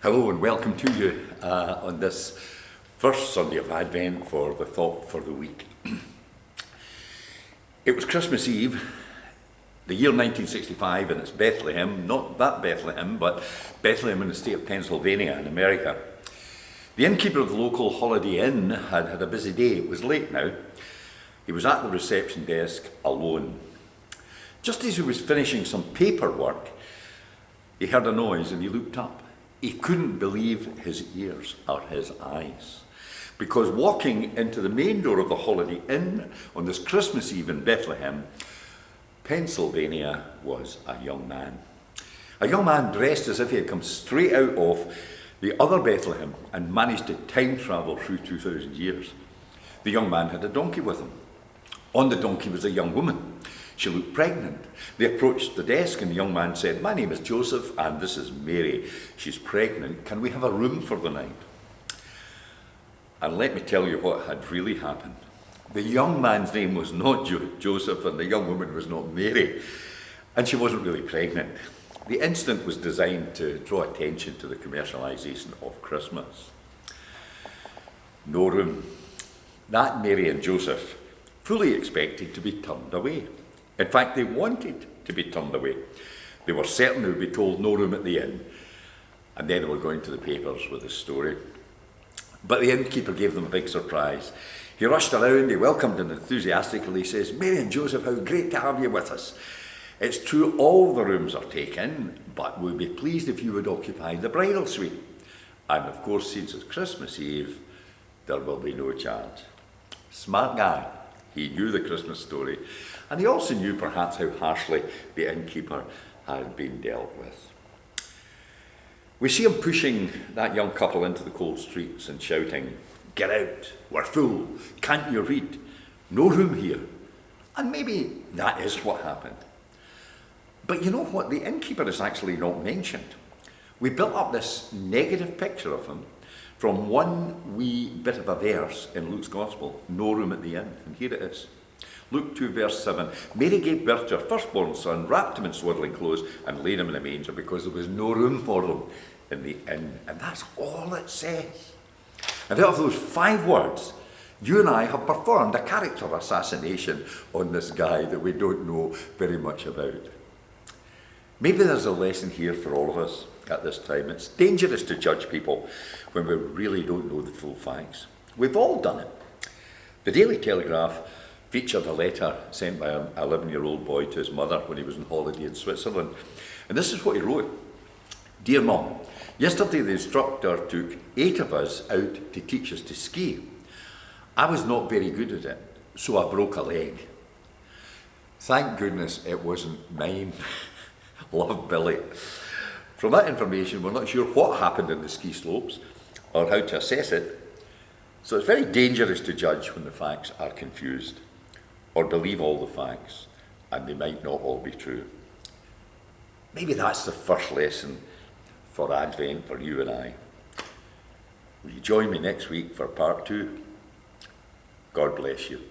Hello and welcome to you on this first Sunday of Advent for the thought for the week. It was Christmas Eve, the year 1965, and it's Bethlehem, not that Bethlehem, but Bethlehem in the state of Pennsylvania in America. The innkeeper of the local Holiday Inn had had a busy day. It was late now. He was at the reception desk alone. Just as he was finishing some paperwork, he heard a noise and he looked up. He couldn't believe his ears or his eyes, because walking into the main door of the Holiday Inn on this Christmas Eve in Bethlehem, Pennsylvania, was a young man. A young man dressed as if he had come straight out of the other Bethlehem and managed to time travel through 2,000 years. The young man had a donkey with him. On the donkey was a young woman. She looked pregnant. They approached the desk and the young man said, "My name is Joseph and this is Mary. She's pregnant. Can we have a room for the night?" And let me tell you what had really happened. The young man's name was not Joseph and the young woman was not Mary. And she wasn't really pregnant. The incident was designed to draw attention to the commercialisation of Christmas. No room. That Mary and Joseph fully expected to be turned away. In fact, they wanted to be turned away. They were certain they would be told no room at the inn, and then they were going to the papers with the story. But the innkeeper gave them a big surprise. He rushed around, he welcomed them enthusiastically. He says, "Mary and Joseph, how great to have you with us. It's true all the rooms are taken, but we'd be pleased if you would occupy the bridal suite. And of course, since it's Christmas Eve, there will be no charge." Smart guy. He knew the Christmas story, and he also knew perhaps how harshly the innkeeper had been dealt with. We see him pushing that young couple into the cold streets and shouting, "Get out, we're full, can't you read? No room here." And maybe that is what happened. But you know what? The innkeeper is actually not mentioned. We built up this negative picture of him from one wee bit of a verse in Luke's Gospel, no room at the inn. And here it is. Luke 2 verse 7. Mary gave birth to her firstborn son, wrapped him in swaddling clothes and laid him in a manger because there was no room for them in the inn. And that's all it says. And out of those 5 words, you and I have performed a character assassination on this guy that we don't know very much about. Maybe there's a lesson here for all of us at this time. It's dangerous to judge people when we really don't know the full facts. We've all done it. The Daily Telegraph featured a letter sent by an 11-year-old boy to his mother when he was on holiday in Switzerland. And this is what he wrote. "Dear Mum, yesterday the instructor took 8 of us out to teach us to ski. I was not very good at it, so I broke a leg. Thank goodness it wasn't mine." Love Billy. From that information, we're not sure what happened in the ski slopes or how to assess it. So it's very dangerous to judge when the facts are confused or believe all the facts and they might not all be true. Maybe that's the first lesson for Advent for you and I. Will you join me next week for part 2? God bless you.